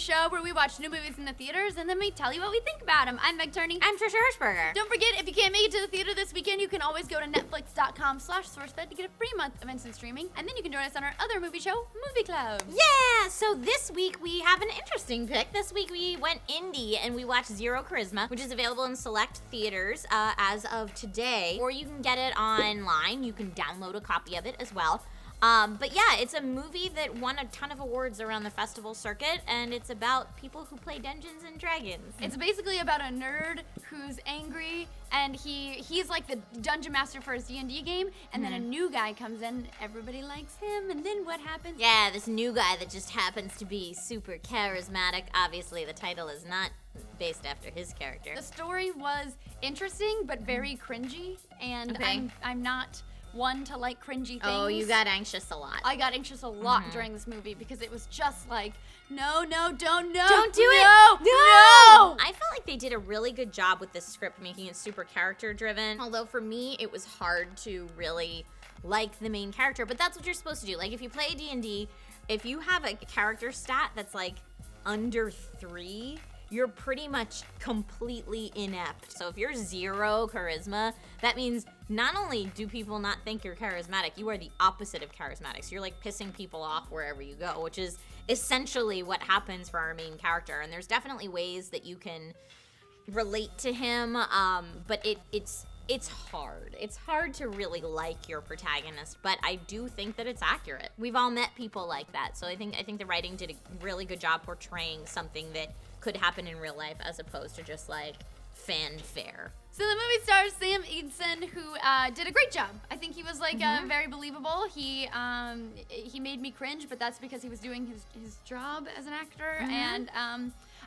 show where we watch new movies in the theaters and then we tell you what we think about them. I'm Meg Turney. I'm Trisha Hirschberger. Don't forget, if you can't make it to the theater this weekend, you can always go to netflix.com/SourceFed to get a free month of instant streaming. And then you can join us on our other movie show, Movie Club. Yeah, so this week we have an interesting pick. This week we went indie and we watched Zero Charisma, which is available in select theaters as of today. Or you can get it online. You can download a copy of it as well. But yeah, it's a movie that won a ton of awards around the festival circuit, and it's about people who play Dungeons and Dragons. It's basically about a nerd who's angry, and he's like the dungeon master for his D&D game, and then a new guy comes in, everybody likes him, and then what happens? Yeah, this new guy that just happens to be super charismatic. Obviously, the title is not based after his character. The story was interesting, but very cringy, and Okay. I'm not one to like cringy things. Oh, you got anxious a lot. I got anxious a lot during this movie because it was just like, no, don't do it. No. I felt like they did a really good job with this script, making it super character driven. Although for me, it was hard to really like the main character, but that's what you're supposed to do. Like if you play D&D, if you have a character stat that's like under 3, you're pretty much completely inept. So if you're 0 charisma, that means not only do people not think you're charismatic, you are the opposite of charismatic. So you're like pissing people off wherever you go, which is essentially what happens for our main character. And there's definitely ways that you can relate to him, but it's hard. It's hard to really like your protagonist, but I do think that it's accurate. We've all met people like that, so I think the writing did a really good job portraying something that could happen in real life as opposed to just like fanfare. So the movie stars Sam Eidson, who did a great job. I think he was like very believable. He made me cringe, but that's because he was doing his job as an actor. And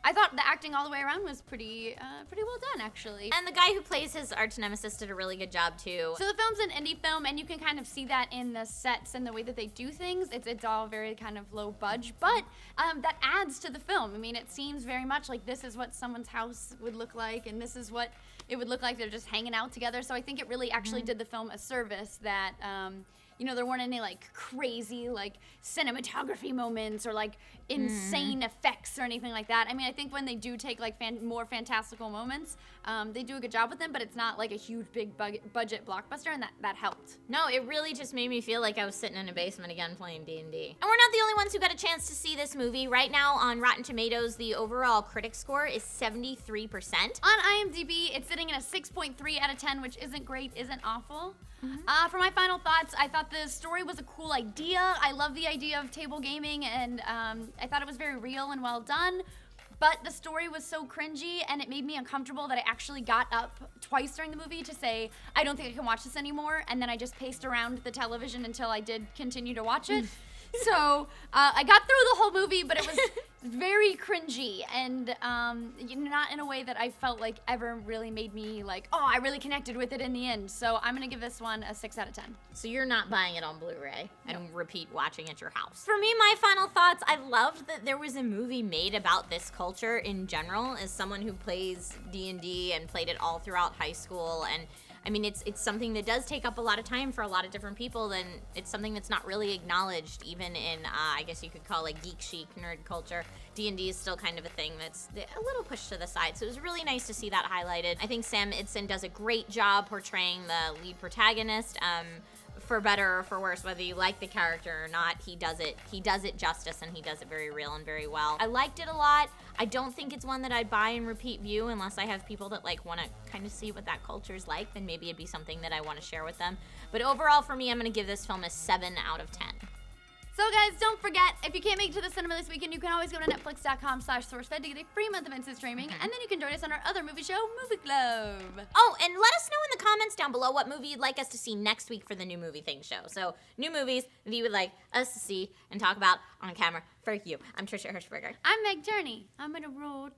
I thought the acting all the way around was pretty well done, actually. And the guy who plays his arch nemesis did a really good job too. So the film's an indie film, and you can kind of see that in the sets and the way that they do things. It's all very kind of low budge, but that adds to the film. I mean, it seems very much like this is what someone's house would look like, and this is what it would look like they're just hanging out together. So I think it really actually did the film a service that, there weren't any like crazy like cinematography moments or like insane effects or anything like that. I mean, I think when they do take like more fantastical moments, they do a good job with them, but it's not like a huge big budget blockbuster, and that helped. No, it really just made me feel like I was sitting in a basement again playing D&D. And we're not the only ones who got a chance to see this movie. Right now on Rotten Tomatoes, the overall critic score is 73%. On IMDb, it's sitting at a 6.3 out of 10, which isn't great, isn't awful. For my final thoughts, I thought the story was a cool idea. I love the idea of table gaming, and I thought it was very real and well done. But the story was so cringy, and it made me uncomfortable that I actually got up twice during the movie to say, I don't think I can watch this anymore, and then I just paced around the television until I did continue to watch it. So I got through the whole movie, but it was very cringy, and not in a way that I felt like ever really made me like, oh, I really connected with it in the end. So I'm gonna give this one a 6 out of 10. So you're not buying it on Blu-ray and repeat watching at your house. For me, my final thoughts, I loved that there was a movie made about this culture in general. As someone who plays D&D and played it all throughout high school, and I mean, it's something that does take up a lot of time for a lot of different people, and it's something that's not really acknowledged even in, I guess you could call it geek chic nerd culture. D&D is still kind of a thing that's a little pushed to the side, so it was really nice to see that highlighted. I think Sam Eidson does a great job portraying the lead protagonist. For better or for worse, whether you like the character or not, he does it justice, and he does it very real and very well. I liked it a lot. I don't think it's one that I'd buy and repeat view unless I have people that like want to kind of see what that culture is like. Then maybe it'd be something that I want to share with them. But overall, for me, I'm going to give this film a 7 out of 10. So guys, don't forget, if you can't make it to the cinema this weekend, you can always go to netflix.com/SourceFed to get a free month of instant streaming, and then you can join us on our other movie show, Movie Club. Oh, and let us know in the comments down below what movie you'd like us to see next week for the New Movie Thing show. So, new movies that you would like us to see and talk about on camera for you. I'm Trisha Hirschberger. I'm Meg Turney. I'm gonna roll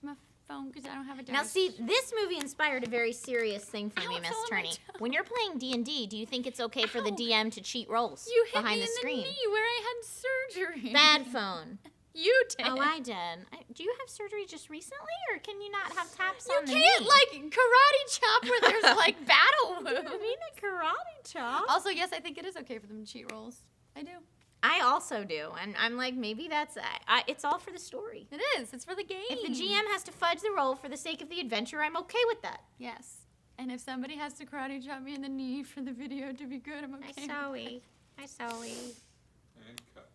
my phone because I don't have a Now, see, this movie inspired a very serious thing for me, Miss Turney. When you're playing D&D, do you think it's okay for the DM to cheat rolls behind the screen? You hit me in the knee where I had surgery. Bad phone. You did. Oh, I did. Do you have surgery just recently, or can you not have taps on the knee? You can't, like, karate chop where there's, like, battle wounds. I mean a karate chop. Also, yes, I think it is okay for them to cheat rolls. I do. I also do, and I'm like, maybe that's it's all for the story. It is. It's for the game. If the GM has to fudge the roll for the sake of the adventure, I'm okay with that. Yes. And if somebody has to karate chop me in the knee for the video to be good, I'm okay. I sorry. And cut.